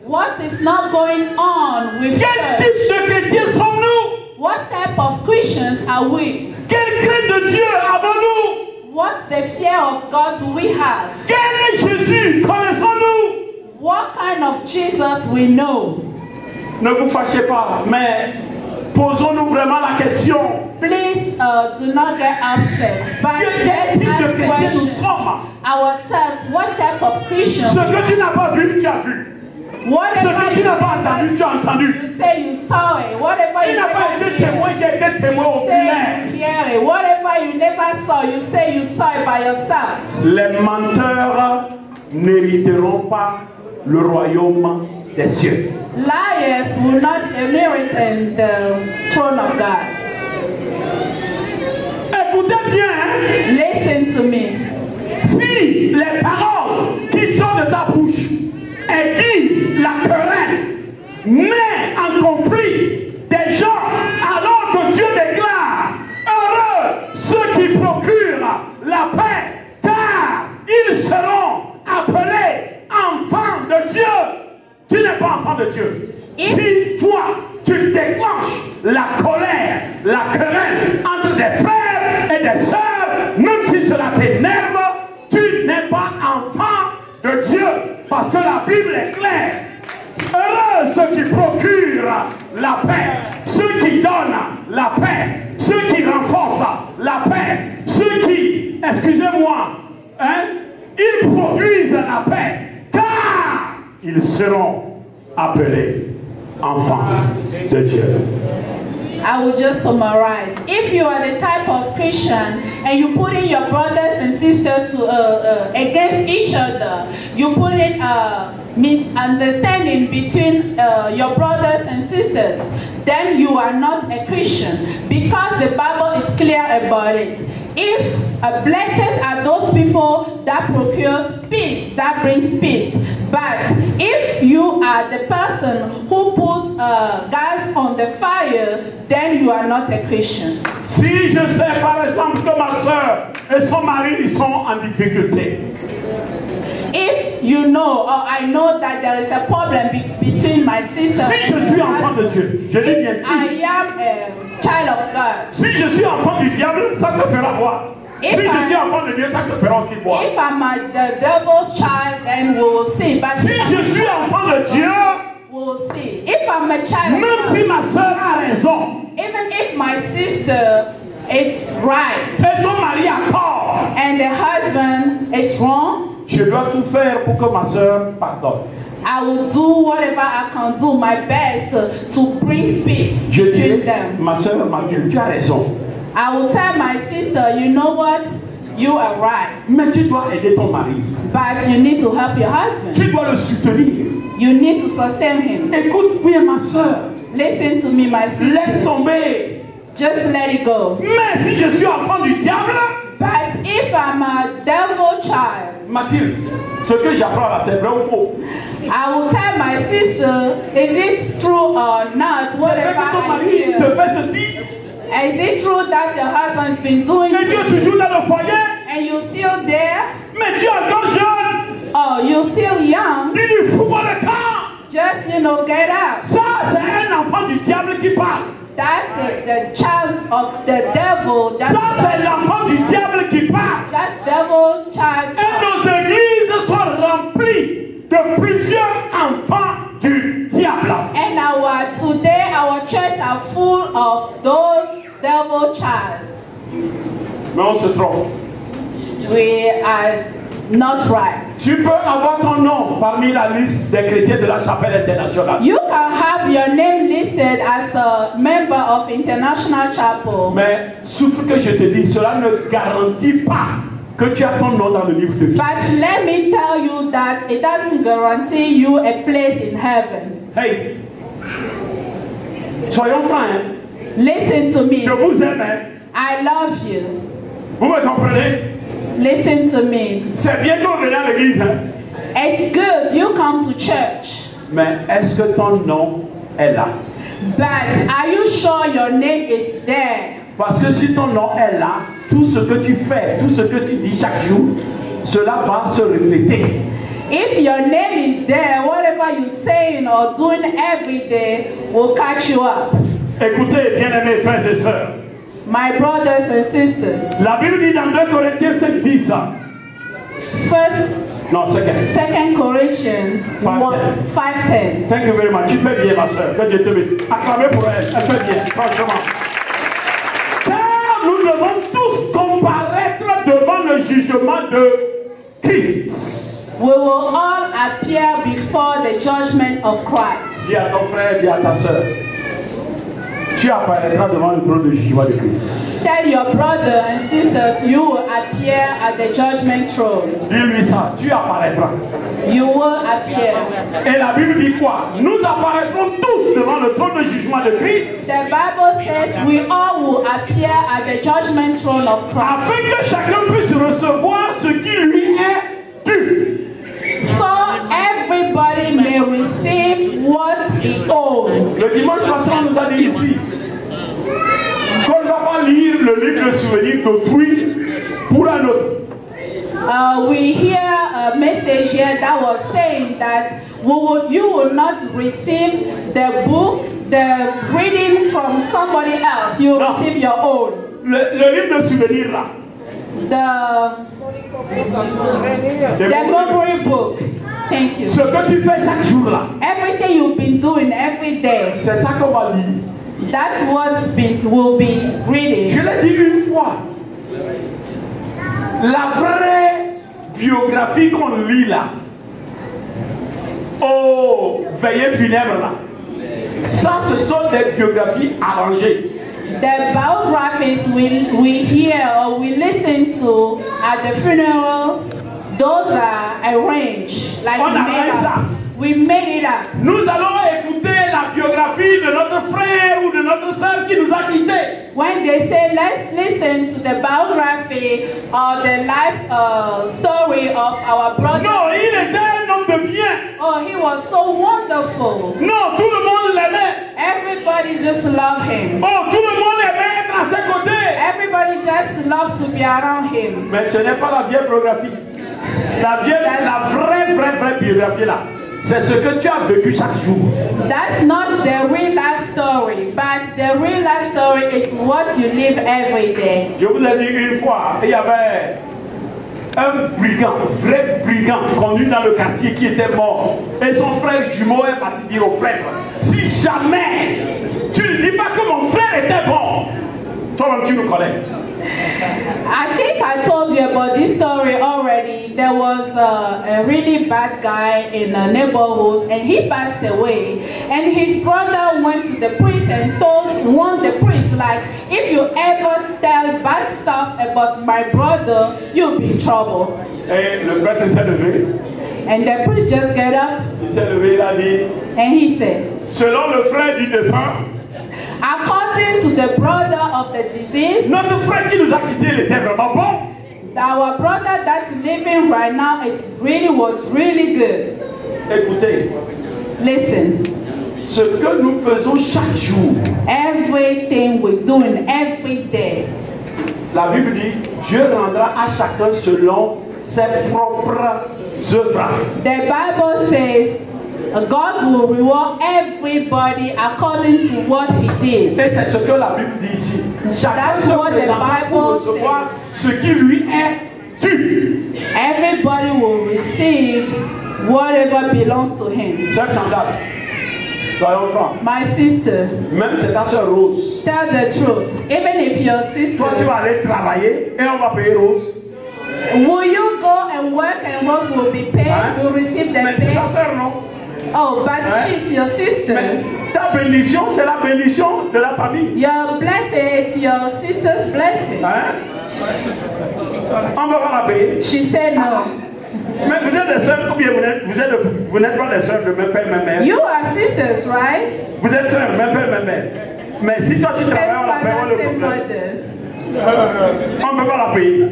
What is not going on with Quel church? type de chrétiens sommes-nous? What type of Christians are we? Quelle crainte de Dieu avons-nous? What's the fear of God do we have? Quel est Jésus connaissons-nous? What kind of Jesus we know? Ne vous fâchez pas, mais posons-nous vraiment la question. Please do not get upset. But Quel let's type de ask chrétien nous questions sommes? ourselves. What type of Christian? Ce que tu n'as pas vu, tu as vu. Ce Whatever que tu n'as pas entendu, tu as entendu. you say you saw it. Whatever Tu you n'as pas never été témoin, hear, j'ai été témoin you say oculaire. you hear it. Whatever you never saw, you say you saw it by yourself. Les menteurs n'hériteront pas le royaume des cieux. Liars will not inherit the throne of God. Écoutez bien, hein? Listen to me. Si les paroles qui sortent de ta bouche aiguisent la querelle, met en conflit des gens, alors que Dieu déclare heureux ceux qui procurent la paix, car ils seront appelés de Dieu, parce que la Bible est claire. Heureux ceux qui procurent la paix, ceux qui donnent la paix, ceux qui renforcent la paix, ceux qui, excusez-moi, ils produisent la paix, car ils seront appelés enfants de Dieu. I will just summarize. If you are the type of Christian and you put in your brothers and sisters against each other, you put in misunderstanding between your brothers and sisters, then you are not a Christian, because the Bible is clear about it. If blessed are those people that procures peace, that brings peace. But if you are the person who puts gas on the fire, then you are not a Christian. Si je sais par exemple que ma soeur et son mari ils sont en difficulté. If you know, or I know that there is a problem between my sister si je suis enfant de Dieu, je dis bien si. I am a child of God. Si je suis enfant du diable, ça se fera voir. Si je suis enfant de Dieu, ça se fera aussi voir. If I'm the devil's child, then we will see. But si je suis enfant de Dieu, we'll see. If I'm a child, même si ma soeur a raison, even if my sister is right, et son mari a tort, and the husband is wrong, je dois tout faire pour que ma soeur pardonne. I will do whatever I can do, my best to bring peace between them. Ma soeur Mathilde, tu as raison. I will tell my sister, you know what? You are right. Mais tu dois aider ton mari. But you need to help your husband. Tu dois le soutenir. You need to sustain him. Écoute bien ma soeur. Listen to me, my sister. Laisse tomber. Just let it go. Mais si je suis enfant du diable, but if I'm a devil child, Mathilde, ce que j'apprends là, c'est vrai ou faux? I will tell my sister, is it true or not? Whatever I hear. Te fait ceci. Is it true that your husband's been doing et tu es toujours dans le foyer? And you're still there? Mais tu es encore jeune. Oh, you're still young. Tu lui fous pas le camp. Just, get out. Ça, c'est un enfant du diable qui parle. That's the child of the devil. Ça, c'est l'enfant du diable qui parle. That's devil child. Et nos églises sont remplies de plusieurs enfants du diable. And today our churches are full of those devil childs. Mais on se trompe. We are not right. Tu peux avoir ton nom parmi la liste des chrétiens de la chapelle internationale. You can have your name listed as a member of International Chapel. Mais souffre que je te dis, cela ne garantit pas que tu as ton nom dans le livre de vie. But let me tell you that it doesn't guarantee you a place in heaven. Hey, soyons francs. Hein? Listen to me. Je vous aime. Hein? I love you. Vous me comprenez? Listen to me. C'est bien que vous venez à l'église. Hein? It's good you come to church. Mais est-ce que ton nom est là? But are you sure your name is there? Parce que si ton nom est là, tout ce que tu fais, tout ce que tu dis chaque jour, cela va se refléter. If your name is there, whatever you're saying or doing every day will catch you up. Écoutez, bien-aimés frères et sœurs. My brothers and sisters. La Bible dit dans 2 Corinthiens 5, 10. Non, 2 Corinthians 5:10. Thank you very much. Tu fais bien, ma soeur. Que Dieu te bénisse. Acclamez pour elle. Elle fait bien, franchement. Car nous devons tous comparaître devant le jugement de Christ. We will all appear before the judgment of Christ. Dis à ton frère, dis à ta soeur. Tu apparaîtras devant le trône de jugement de Christ. Tell your brother and sisters you will appear at the judgment throne. Dis-lui ça, tu apparaîtras. You will appear. Et la Bible dit quoi? Nous apparaîtrons tous devant le trône de jugement de Christ. The Bible says we all will appear at the judgment throne of Christ. Afin que chacun puisse recevoir ce qui lui est dû. So everybody may receive what he owns. Le dimanche passé, on nous a dit ici qu'on ne va pas lire le livre de souvenirs d'autrui pour un autre. We hear a message here that was saying that you will not receive the book, the reading from somebody else. You will receive your own. Le livre de souvenirs là. the memory book. Thank you. Ce que tu fais chaque jour là. Everything you've been doing every day. C'est ça qu'on va lire. That's what we'll be reading. Je l'ai dit une fois. La vraie biographie qu'on lit là, aux veillées funèbres là, ça ce sont des biographies arrangées. The biographies we hear or we listen to at the funerals, those are arranged. Like we made it up. Nous allons écouter la biographie de notre frère ou de notre sœur qui nous a quittés. When they say let's listen to the biography or the life story of our brother. Non, il était un homme de bien. Oh, he was so wonderful. Non, tout le monde l'aimait. Everybody just loved him. Oh, tout le monde aimait être à ses côtés. Everybody just loved to be around him. Mais ce n'est pas la vieille biographie. La vraie biographie là. C'est ce que tu as vécu chaque jour. That's not the real life story, but the real life story is what you live every day. Je vous ai dit une fois, il y avait un brigand, vrai brigand, connu dans le quartier qui était mort. Et son frère jumeau est parti dire au prêtre, si jamais tu ne dis pas que mon frère était bon, toi-même tu nous connais. I think I told you about this story already. There was a really bad guy in a neighborhood and he passed away. And his brother went to the priest and warned the priest, like, if you ever tell bad stuff about my brother, you'll be in trouble. Et le prêtre s'est levé. And the priest just got up. Il s'est levé, il a dit, and he said, selon le frère du défunt, according to the brother of the deceased, notre frère qui nous a quittés, il était vraiment bon. Our brother that's living right now was really good. Écoutez. Listen. Ce que nous faisons chaque jour. Everything we're doing every day. La Bible dit, Dieu rendra à chacun selon ses propres œuvres. The Bible says, God will reward everybody according to what he did. Et c'est ce que la Bible dit ici. Chacun se présentera pour recevoir ce qui lui est dû. Everybody will receive whatever belongs to him. Sœur Chantal, soyons francs. My sister, même c'est ta sœur Rose. Tell the truth. Even if your sister. Toi tu vas aller travailler et on va payer Rose. Will you go and work and Rose will be paid? Will receive the pay? C'est ta sœur, non? Oh, but she's your sister. Ta bénédiction, c'est la bénédiction de la famille. Your blessing is your sister's blessing. On va pas la payer. She said no. Mais vous êtes des sœurs ou bien vous n'êtes pas des sœurs de même père, même mère. You are sisters, right? Vous êtes sœurs, même père, même mère. Mais si toi tu travailles, on la paye, on le problème. On ne peut pas la payer.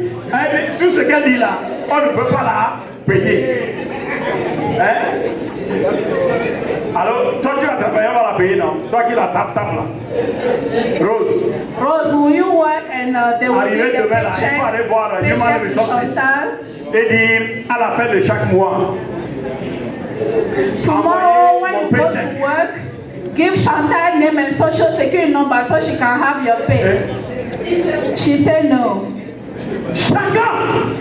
Tout ce qu'elle dit là, on ne peut pas la payer. Alors, toi tu vas travailler, on va la payer, non? Toi qui la tape là. Rose, will you work and they will give the paycheck? Il faut aller voir Human Resources et dire à la fin de chaque mois. Tomorrow when you go to work, give Chantal name and social security number so she can have your pay. She said no. Chacun,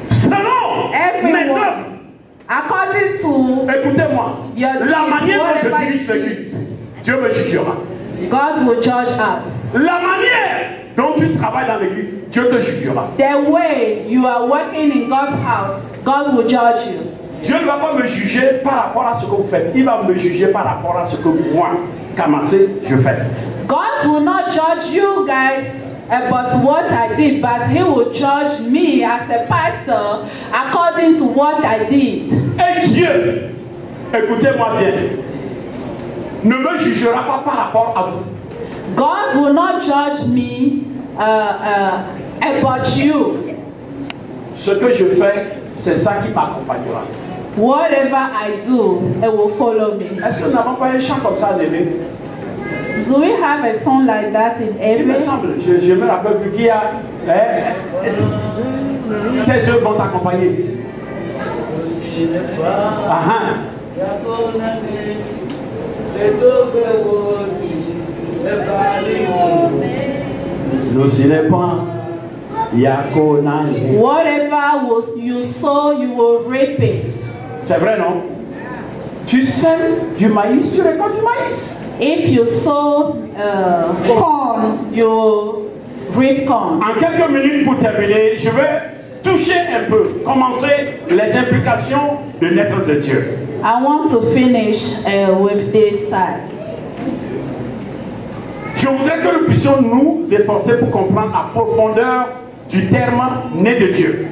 selon everyone, according to écoutez-moi, la manière dont je dirige l'église, Dieu me jugera. God will judge us. La manière dont tu travailles dans l'église, Dieu te jugera. The way you are working in God's house, God will judge you. Dieu ne va pas me juger par rapport à ce que vous faites. Il va me juger par rapport à ce que moi, Kamassé, je fais. God will not judge you guys about what I did, but he will judge me as a pastor according to what I did. Et Dieu, écoutez-moi bien, ne me jugera pas par rapport à vous. God will not judge me about you. Ce que je fais, c'est ça qui m'accompagnera. Whatever I do, it will follow me. Est-ce que nous n'avons pas un chant comme ça à l'évêque? Do we have a song like that in every? Il me semble, je me rappelle plus qu'il y a. Tes œuvres vont t'accompagner. Nous, s'il n'est pas Whatever you sow, you will reap it. C'est vrai, non? Tu sèmes du maïs, tu récoltes du maïs. If you sow corn, you reap corn. En quelques minutes pour terminer, je vais toucher un peu, commencer les implications de naître de Dieu. I want to finish with this side. Je voudrais que nous puissions nous efforcer pour comprendre la profondeur du terme né de Dieu.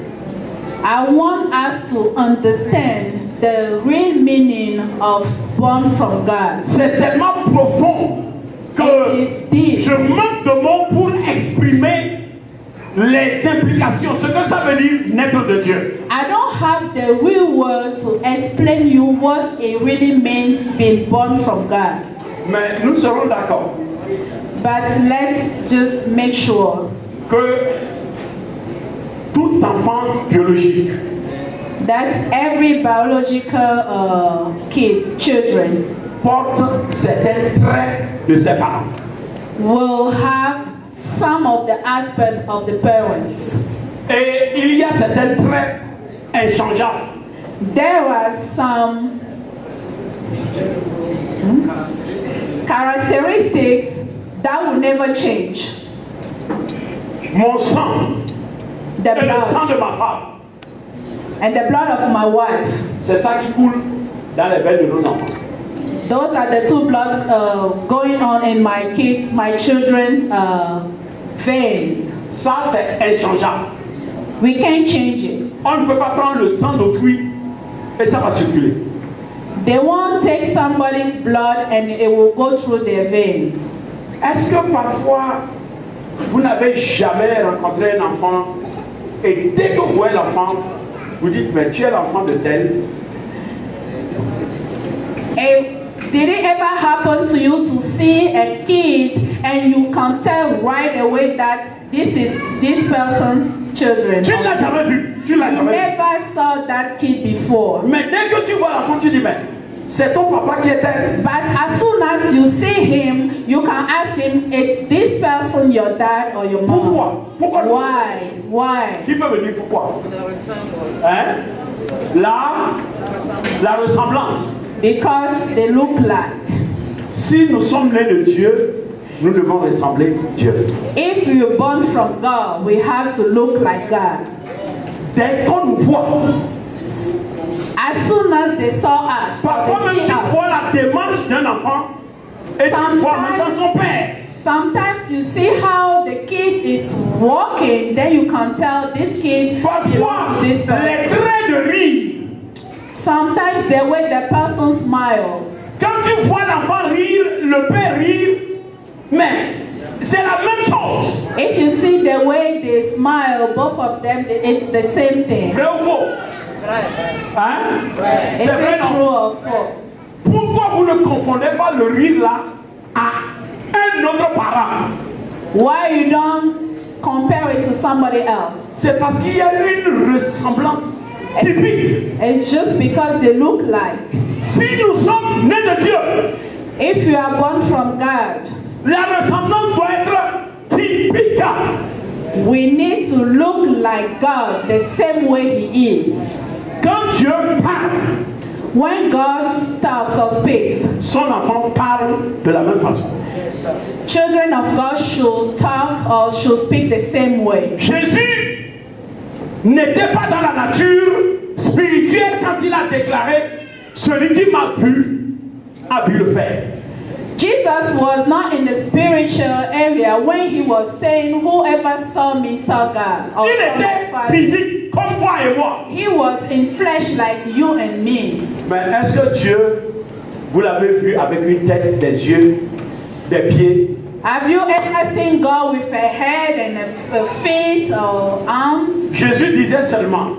I want us to understand the real meaning of born from God. C'est tellement profond que je manque de mots pour exprimer les implications, ce que ça veut dire naître de Dieu. I don't have the real word to explain you what it really means being born from God. Mais nous serons d'accord. But let's just make sure que tout enfant biologique that every biological children porte certains traits de ses parents. Will have some of the aspects of the parents. Et il y a certains traits inchangeables. There are some characteristics that will never change. Mon sang the et le sang de ma femme. And the blood of my wife. C'est ça qui coule dans les veines de nos enfants. Those are the two bloods going on in my kids, my children's veins. Ça c'est inchangeable. We can't change it. On ne peut pas prendre le sang d'autrui et ça va circuler. They won't take somebody's blood and it will go through their veins. Est-ce que parfois vous n'avez jamais rencontré un enfant et dès que vous voyez l'enfant, vous dites mais tu es l'enfant de tel? Did it ever happen to you to see a kid and you can tell right away that this is this person's children? Tu l'as jamais vu. Tu l'as jamais vu. You never saw that kid before. Mais dès que tu vois l'enfant, tu dis mais c'est ton papa qui est tel. But as soon as you see him, you can ask him, is this person your dad or your mom? Pourquoi? Pourquoi? Why? Why? Qui peut me dire pourquoi? Hein? La ressemblance. Because they look like. Si nous sommes nés de Dieu, nous devons ressembler Dieu. If you're born from God, we have to look like God. Dès qu'on nous voit, as soon as they saw us, parfois même tu vois la démarche d'un enfant et tu vois même son père. Sometimes you see how the kid is walking, then you can tell this kid parfois this person. Les traits de rire. Sometimes the way the person smiles. Quand tu vois l'enfant rire, le père rire, mais c'est la même chose. If you see the way they smile, both of them, it's the same thing. Vrai ou faux? Hein? Is it true or false? Pourquoi vous ne confondez pas le rire là à un autre parent? Why you don't compare it to somebody else? C'est parce qu'il y a une ressemblance typique. It's just because they look like. Si nous sommes nés de Dieu, if you are born from God, la ressemblance doit être typique. We need to look like God the same way He is. Quand Dieu parle, when God talks or speaks, son enfant parle de la même façon. Children of God should talk or should speak the same way. Jésus n'était pas dans la nature spirituelle quand il a déclaré celui qui m'a vu a vu le Père. Jesus was not in the spiritual area when he was saying, whoever saw me saw God. Il était physique comme toi et moi. He was in flesh like you and me. Mais est-ce que Dieu, vous l'avez vu avec une tête, des yeux, des pieds? Have you ever seen God with a head and a feet or arms? Jésus disait seulement,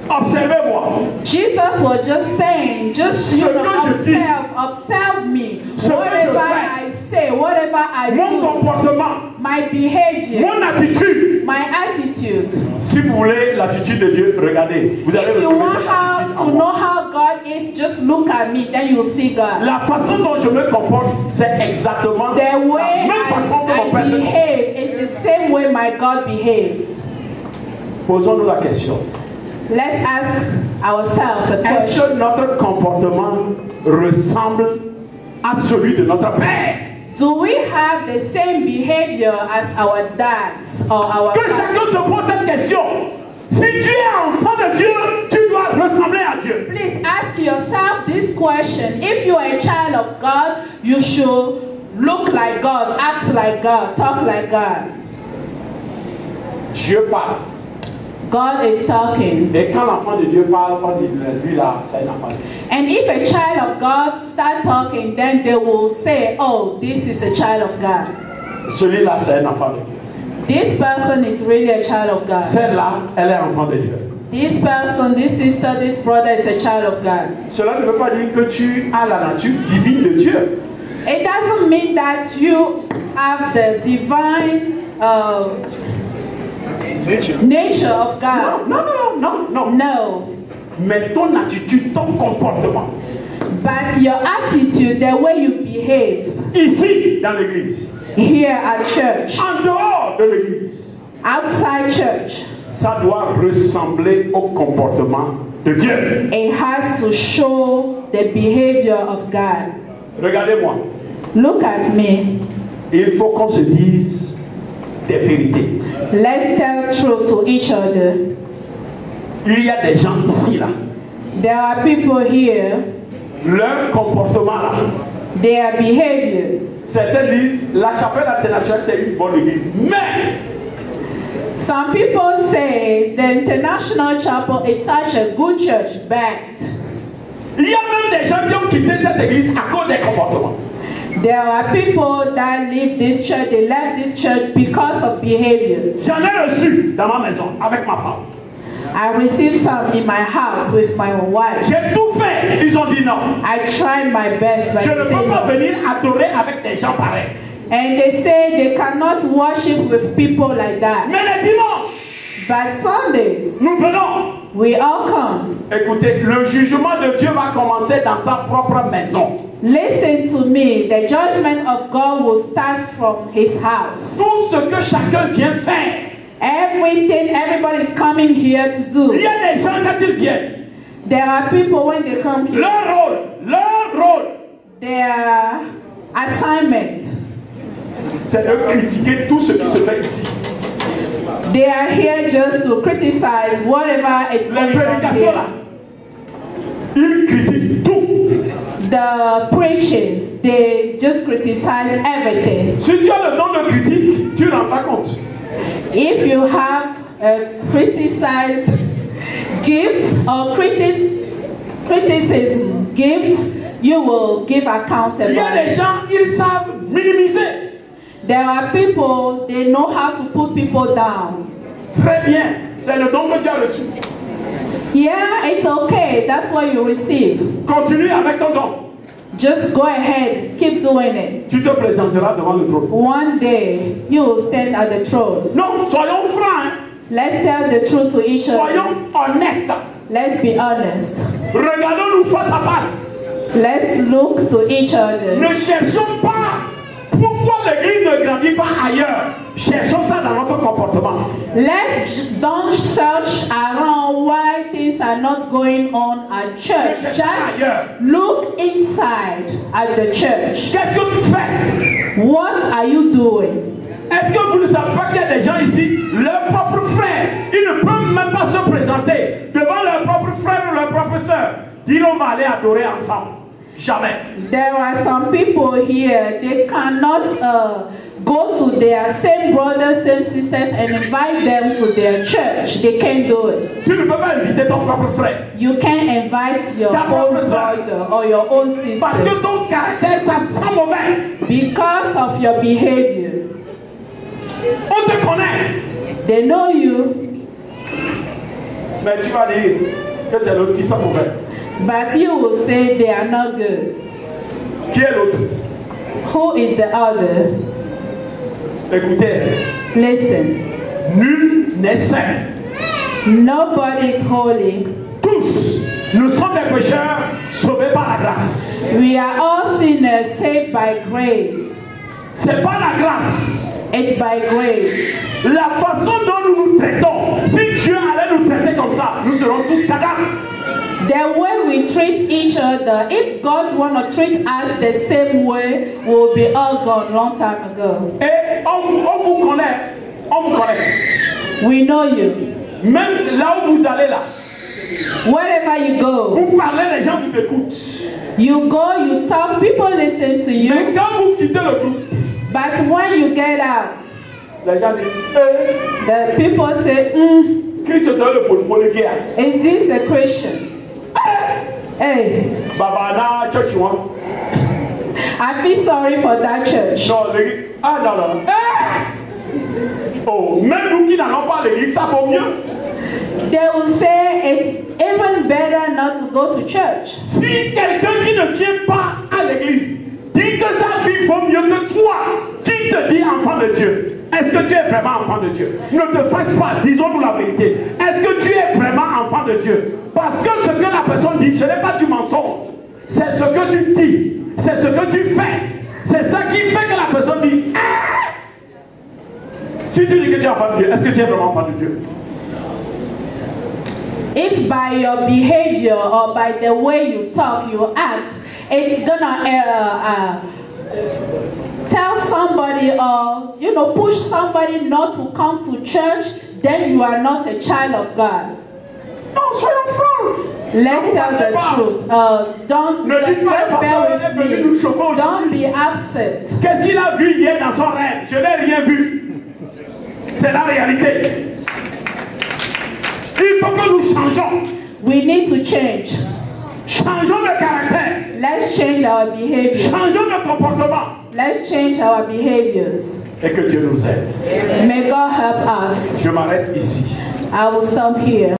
observez-moi. Jesus was just saying, just observe me. Whatever I say, whatever I mon do, comportement, my behavior, mon attitude. my attitude. Si vous voulez l'attitude de Dieu, regardez. Vous allez If you want to know how God is, just look at me, then you'll see God. La façon dont je me comporte, c'est exactement The way la même façon que mon I Père se comporte. behave is the same way my God behaves. Posons-nous la question. Let's ask ourselves a Est-ce question. que notre comportement ressemble à celui de notre Père? Do we have the same behavior as our dads or our Que chacun se pose cette question. Si tu es enfant de Dieu, tu dois ressembler à Dieu. Please ask yourself this question. If you are a child of God, you should look like God, act like God, talk like God. Dieu parle. God is talking. Et quand l'enfant de Dieu parle, on dit lui là, c'est un enfant de Dieu. And if a child of God start talking, then they will say, oh, this is a child of God. Celui-là, c'est un enfant de Dieu. This person is really a child of God. Celle-là, elle est enfant de Dieu. This person, this sister, this brother is a child of God. Cela ne veut pas dire que tu as la nature divine de Dieu. It doesn't mean that you have the divine nature of God. No. Mais ton attitude, ton comportement. But your attitude, the way you behave. Ici, dans l'église. Here at church. En dehors de l'église. Outside church. Ça doit ressembler au comportement de Dieu. It has to show the behavior of God. Regardez-moi. Look at me. Il faut qu'on se dise des vérités. Let's tell truth to each other. Il y a des gens ici là. There are people here. Leur comportement là. Their behavior. Certains disent la chapelle internationale c'est une bonne église. Mais some people say the International Chapel is such a good church, but il y a même des gens qui ont quitté cette église à cause des comportements. There are people that leave this church, they left this church because of behaviors. J'en ai reçu dans ma maison avec ma femme. I received some in my house with my wife. J'ai tout fait, ils ont dit non. I tried my best, but je ne they peux pas no. venir adorer avec des gens pareils. And they say they cannot worship with people like that. Mais les dimanches, but Sundays, nous venons. We all come. Écoutez, le jugement de Dieu va commencer dans sa propre maison. Listen to me. The judgment of God will start from his house. Tout ce que chacun vient faire. Everything everybody is coming here to do. Il y a des gens quand ils viennent. There are people when they come here. Leur rôle. Their assignment. C'est de critiquer tout ce qui se fait ici. They are here just to criticize whatever is going on here. Ils critiquent tout. The preachings, they just criticize everything. Si tu as le don de critique, tu n'en rends pas compte. If you have a criticize gift or criticism gift, you will give account about it. Il y a des gens, ils savent minimiser. There are people, they know how to put people down. Très bien, c'est le don que tu as reçu. Yeah, it's okay. That's what you receive. Continue avec ton don. Just go ahead, keep doing it. Tu te présenteras devant le trône. One day, you will stand at the throne. Non, soyons francs. Let's tell the truth to each other. Soyons honnêtes. Let's be honest. Regardons-nous face à face. Let's look to each other. Ne cherchons pas pourquoi l'église ne grandit pas ailleurs. Cherchons ça dans notre comportement. Don't search around why things are not going on at church. Just look inside at the church. Qu'est-ce que tu fais? What are you doing? Est-ce que vous ne savez pas qu'il y a des gens ici, leurs propres frères, ils ne peuvent même pas se présenter devant leurs propres frères ou leurs propres sœurs. Dire on va aller adorer ensemble. Jamais. There are some people here, they cannot go to their same brothers, same sisters and invite them to their church. They can't do it. Tu ne peux pas inviter ton propre frère. You can't invite your own brother or your own sister. Parce que ton caractère, ça sent mauvais. Because of your behavior. On te connaît. They know you. Mais tu vas dire que c'est l'autre qui sent mauvais. But you will say they are not good. Qui est l'autre? Who is the other? Écoutez. Listen. Nul n'est saint. Nobody is holy. Tous, nous sommes des pécheurs sauvés par la grâce. We are all sinners saved by grace. C'est pas la grâce. It's by grace. La façon dont nous nous traitons, si Dieu nous serons tous cadavres. The way we treat each other, if God want to treat us the same way, we'll be all gone long time ago. Et on vous connaît. On vous connaît. We know you. Même là où vous allez là. Wherever you go. Vous parlez, les gens vous écoutent. You go, you talk, people listen to you. Mais quand vous quittez le groupe. But when you get out. Les gens disent, the people say, Christ est le guerre. Is this a Christian? Hey. Babana church one. I feel sorry for that church. Non, non. Oh, même nous qui n'allons pas à l'église, ça vaut mieux. They will say it's even better not to go to church. Si quelqu'un qui ne vient pas à l'église dit que sa vie vaut mieux que toi, qui te dit enfant de Dieu? Est-ce que tu es vraiment enfant de Dieu? Ne te fasse pas, disons-nous la vérité. Est-ce que tu es vraiment enfant de Dieu? Parce que ce que la personne dit, ce n'est pas du mensonge. C'est ce que tu dis. C'est ce que tu fais. C'est ça qui fait que la personne dit ah! Si tu dis que tu es enfant de Dieu, est-ce que tu es vraiment enfant de Dieu? If by your behavior or by the way you talk, you act, it's gonna tell somebody or push somebody not to come to church, then you are not a child of God. Non, soyons francs. Let's tell the truth. Just bear with me. Don't be upset. Qu'est-ce qu'il a vu hier dans son rêve? Je n'ai rien vu. C'est la réalité. Il faut que nous changeons. We need to change. Changeons de caractère. Let's change our behavior. Changeons de comportement. Let's change our behaviors. Et que Dieu nous aide. May God help us. Je m'arrête ici. I will stop here.